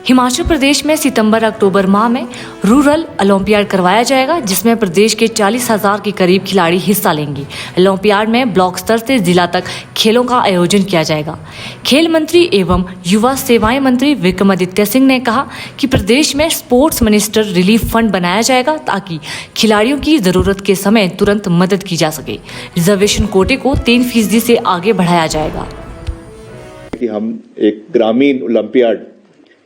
हिमाचल प्रदेश में सितंबर-अक्टूबर माह में रूरल ओलंपियाड करवाया जाएगा, जिसमें प्रदेश के 40,000 के करीब खिलाड़ी हिस्सा लेंगे। ओलंपियाड में ब्लॉक स्तर से जिला तक खेलों का आयोजन किया जाएगा। खेल मंत्री एवं युवा सेवाएं मंत्री विक्रमादित्य सिंह ने कहा कि प्रदेश में स्पोर्ट्स मिनिस्टर रिलीफ फंड बनाया जाएगा ताकि खिलाड़ियों की जरूरत के समय तुरंत मदद की जा सके। रिजर्वेशन कोटे को 3% से आगे बढ़ाया जाएगा। कि हम एक ग्रामीण ओलंपियाड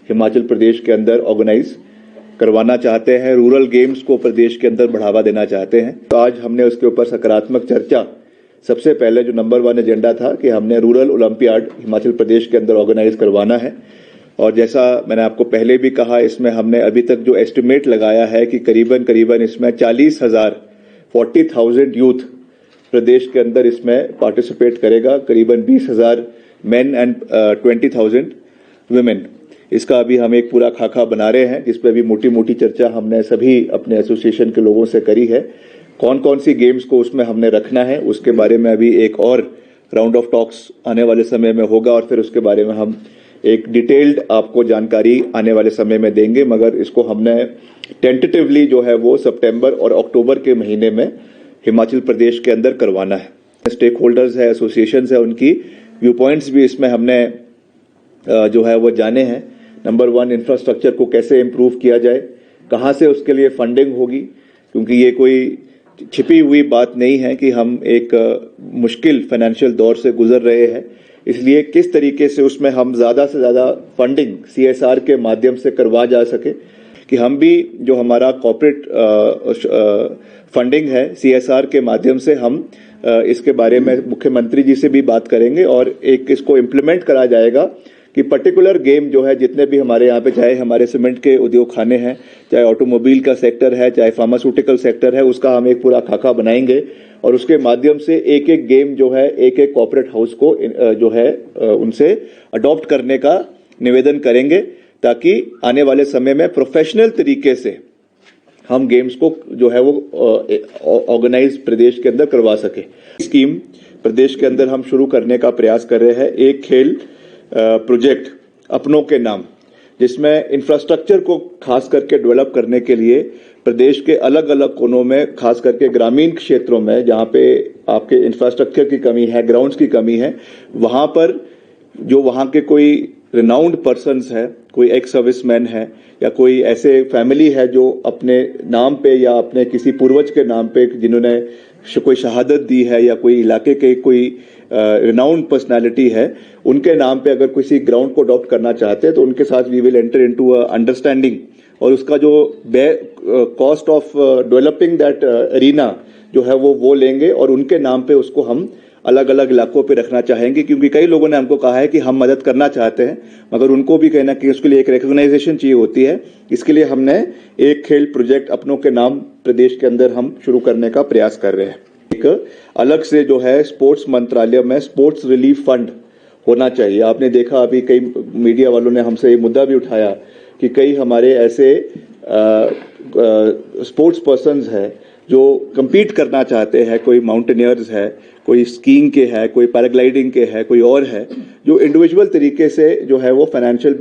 हिमाचल प्रदेश के अंदर ऑर्गेनाइज करवाना चाहते हैं, रूरल गेम्स को प्रदेश के अंदर बढ़ावा देना चाहते हैं। तो आज हमने उसके ऊपर सकारात्मक चर्चा, सबसे पहले जो नंबर 1 एजेंडा था कि हमने रूरल ओलंपियाड हिमाचल प्रदेश के अंदर ऑर्गेनाइज करवाना है। और जैसा मैंने आपको पहले भी कहा, इसमें हमने अभी तक जो एस्टिमेट लगाया है कि करीबन इसमें 40,000 यूथ प्रदेश के अंदर इसमें पार्टिसिपेट करेगा, करीबन 20,000 मेन एंड 20,000 वुमेन। इसका अभी हम एक पूरा खाका बना रहे हैं, जिस पे अभी मोटी मोटी चर्चा हमने सभी अपने एसोसिएशन के लोगों से करी है। कौन कौन सी गेम्स को उसमें हमने रखना है, उसके बारे में अभी एक और राउंड ऑफ टॉक्स आने वाले समय में होगा और फिर उसके बारे में हम एक डिटेल्ड आपको जानकारी आने वाले समय में देंगे। मगर इसको हमने टेंटेटिवली जो है वो सितंबर और अक्टूबर के महीने में हिमाचल प्रदेश के अंदर करवाना है। स्टेक होल्डर्स है, एसोसिएशन है, उनकी व्यू पॉइंट्स भी इसमें हमने जो है वो जाने हैं। नंबर 1, इंफ्रास्ट्रक्चर को कैसे इम्प्रूव किया जाए, कहाँ से उसके लिए फंडिंग होगी, क्योंकि ये कोई छिपी हुई बात नहीं है कि हम एक मुश्किल फाइनेंशियल दौर से गुजर रहे हैं। इसलिए किस तरीके से उसमें हम ज़्यादा से ज़्यादा फंडिंग CSR के माध्यम से करवा जा सके, कि हम भी जो हमारा कॉर्पोरेट फंडिंग है CSR के माध्यम से हम इसके बारे में मुख्यमंत्री जी से भी बात करेंगे और एक इसको इम्प्लीमेंट करा जाएगा कि पर्टिकुलर गेम जो है, जितने भी हमारे यहाँ पे, चाहे हमारे सीमेंट के उद्योग खाने हैं, चाहे ऑटोमोबाइल का सेक्टर है, चाहे फार्मास्यूटिकल सेक्टर है, उसका हम एक पूरा खाका बनाएंगे और उसके माध्यम से एक एक गेम जो है, एक एक कॉर्पोरेट हाउस को जो है उनसे अडॉप्ट करने का निवेदन करेंगे, ताकि आने वाले समय में प्रोफेशनल तरीके से हम गेम्स को जो है वो ऑर्गेनाइज प्रदेश के अंदर करवा सके। स्कीम प्रदेश के अंदर हम शुरू करने का प्रयास कर रहे हैं, एक खेल प्रोजेक्ट अपनों के नाम, जिसमें इंफ्रास्ट्रक्चर को खास करके डेवलप करने के लिए प्रदेश के अलग अलग कोनों में, खास करके ग्रामीण क्षेत्रों में जहां पे आपके इंफ्रास्ट्रक्चर की कमी है, ग्राउंड्स की कमी है, वहां पर जो वहां के कोई रिनाउंड पर्सन्स है, कोई एक्स सर्विसमैन है या कोई ऐसे फैमिली है जो अपने नाम पे या अपने किसी पूर्वज के नाम पे जिन्होंने कोई शहादत दी है या कोई इलाके के कोई रिनाउंड पर्सनालिटी है, उनके नाम पे अगर किसी ग्राउंड को अडॉप्ट करना चाहते हैं तो उनके साथ we will enter into understanding और उसका जो cost of developing that arena जो है वो लेंगे और उनके नाम पे उसको हम अलग अलग इलाकों पे रखना चाहेंगे। क्योंकि कई लोगों ने हमको कहा है कि हम मदद करना चाहते हैं, मगर उनको भी कहना कि उसके लिए एक रिकॉग्नाइजेशन चाहिए होती है। इसके लिए हमने एक खेल प्रोजेक्ट अपनों के नाम प्रदेश के अंदर हम शुरू करने का प्रयास कर रहे हैं। एक अलग से जो है स्पोर्ट्स मंत्रालय में स्पोर्ट्स रिलीफ फंड होना चाहिए। आपने देखा अभी कई मीडिया वालों ने हमसे ये मुद्दा भी उठाया कि कई हमारे ऐसे स्पोर्ट्स पर्सन्स है जो कम्पीट करना चाहते हैं, कोई माउंटेनियर्स है, कोई स्कीइंग के है, कोई पैराग्लाइडिंग के है, कोई और है, जो इंडिविजुअल तरीके से जो है वो फाइनेंशियल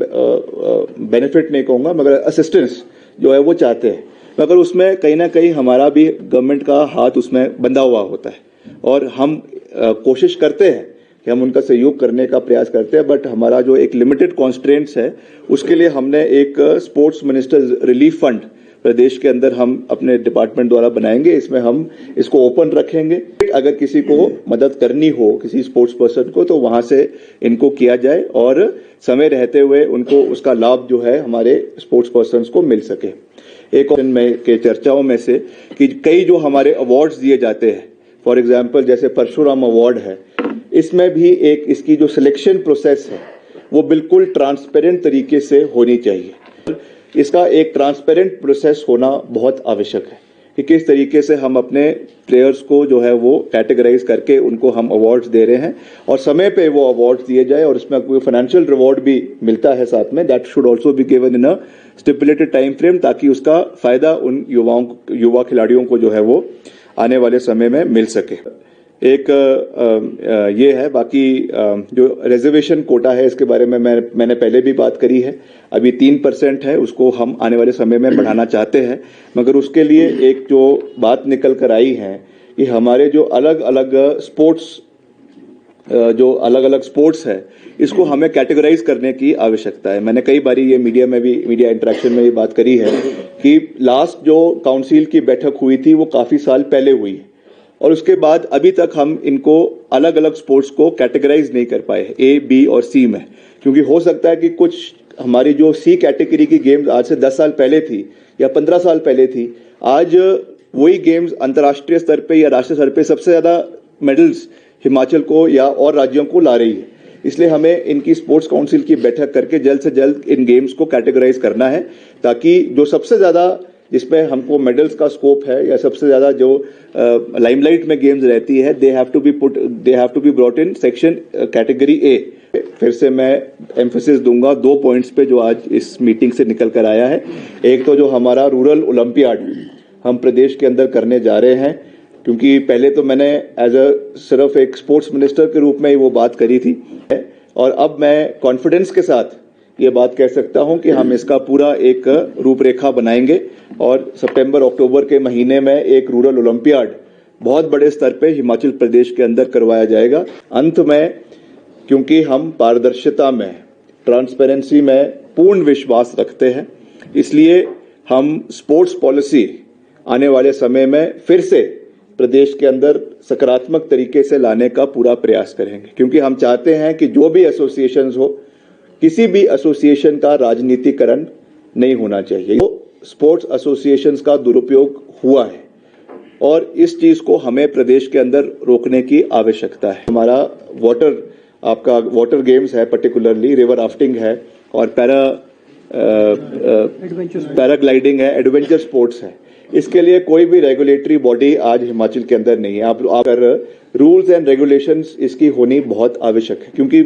बेनिफिट नहीं कहूँगा मगर असिस्टेंस जो है वो चाहते हैं, मगर उसमें कहीं ना कहीं हमारा भी गवर्नमेंट का हाथ उसमें बंधा हुआ होता है और हम कोशिश करते हैं कि हम उनका सहयोग करने का प्रयास करते हैं। बट हमारा जो एक लिमिटेड कॉन्स्ट्रेंट्स है, उसके लिए हमने एक स्पोर्ट्स मिनिस्टर रिलीफ फंड प्रदेश के अंदर हम अपने डिपार्टमेंट द्वारा बनाएंगे। इसमें हम इसको ओपन रखेंगे, अगर किसी को मदद करनी हो किसी स्पोर्ट्स पर्सन को, तो वहां से इनको किया जाए और समय रहते हुए उनको उसका लाभ जो है हमारे स्पोर्ट्स पर्सन को मिल सके। एक के चर्चाओं में से कि कई जो हमारे अवार्ड्स दिए जाते हैं, फॉर एग्जाम्पल जैसे परशुराम अवार्ड है, इसमें भी एक इसकी जो सिलेक्शन प्रोसेस है वो बिल्कुल ट्रांसपेरेंट तरीके से होनी चाहिए। इसका एक ट्रांसपेरेंट प्रोसेस होना बहुत आवश्यक है कि किस तरीके से हम अपने प्लेयर्स को जो है वो कैटेगराइज करके उनको हम अवार्ड्स दे रहे हैं और समय पे वो अवार्ड्स दिए जाए और उसमें कोई फाइनेंशियल रिवॉर्ड भी मिलता है साथ में। That should also be given in a stipulated time frame, ताकि उसका फायदा उन युवा खिलाड़ियों को जो है वो आने वाले समय में मिल सके। एक ये है। बाकी जो रिजर्वेशन कोटा है इसके बारे में मैंने पहले भी बात करी है। अभी 3% है, उसको हम आने वाले समय में बढ़ाना चाहते हैं, मगर उसके लिए एक जो बात निकल कर आई है कि हमारे जो अलग अलग स्पोर्ट्स है इसको हमें कैटेगराइज करने की आवश्यकता है। मैंने कई बारी ये मीडिया इंटरेक्शन में ये बात करी है कि लास्ट जो काउंसिल की बैठक हुई थी वो काफी साल पहले हुई है और उसके बाद अभी तक हम इनको अलग अलग स्पोर्ट्स को कैटेगराइज नहीं कर पाए ए, बी और सी में, क्योंकि हो सकता है कि कुछ हमारी जो सी कैटेगरी की गेम्स आज से 10 साल पहले थी या 15 साल पहले थी, आज वही गेम्स अंतर्राष्ट्रीय स्तर पे या राष्ट्रीय स्तर पे सबसे ज्यादा मेडल्स हिमाचल को या और राज्यों को ला रही है। इसलिए हमें इनकी स्पोर्ट्स काउंसिल की बैठक करके जल्द से जल्द इन गेम्स को कैटेगराइज करना है, ताकि जो सबसे ज्यादा जिसमें हमको मेडल्स का स्कोप है या सबसे ज्यादा जो लाइमलाइट में गेम्स रहती है, they have to be brought in section category A. फिर से मैं एम्फेसिस दूंगा 2 पॉइंट्स पे जो आज इस मीटिंग से निकल कर आया है। एक तो जो हमारा रूरल ओलंपियाड हम प्रदेश के अंदर करने जा रहे हैं, क्योंकि पहले तो मैंने सिर्फ एक स्पोर्ट्स मिनिस्टर के रूप में ही वो बात करी थी और अब मैं कॉन्फिडेंस के साथ ये बात कह सकता हूं कि हम इसका पूरा एक रूपरेखा बनाएंगे और सितंबर-अक्टूबर के महीने में एक रूरल ओलंपियाड बहुत बड़े स्तर पे हिमाचल प्रदेश के अंदर करवाया जाएगा। अंत में, क्योंकि हम पारदर्शिता में, ट्रांसपेरेंसी में पूर्ण विश्वास रखते हैं, इसलिए हम स्पोर्ट्स पॉलिसी आने वाले समय में फिर से प्रदेश के अंदर सकारात्मक तरीके से लाने का पूरा प्रयास करेंगे, क्योंकि हम चाहते हैं कि जो भी एसोसिएशंस हो, किसी भी एसोसिएशन का राजनीतिकरण नहीं होना चाहिए। तो स्पोर्ट्स एसोसिएशंस का दुरुपयोग हुआ है और इस चीज को हमें प्रदेश के अंदर रोकने की आवश्यकता है। हमारा वाटर गेम्स है, पर्टिकुलरली रिवर राफ्टिंग है और पैराग्लाइडिंग है, एडवेंचर स्पोर्ट्स है। इसके लिए कोई भी रेगुलेटरी बॉडी आज हिमाचल के अंदर नहीं है। आप रूल्स एंड रेगुलेशंस इसकी होनी बहुत आवश्यक है, क्योंकि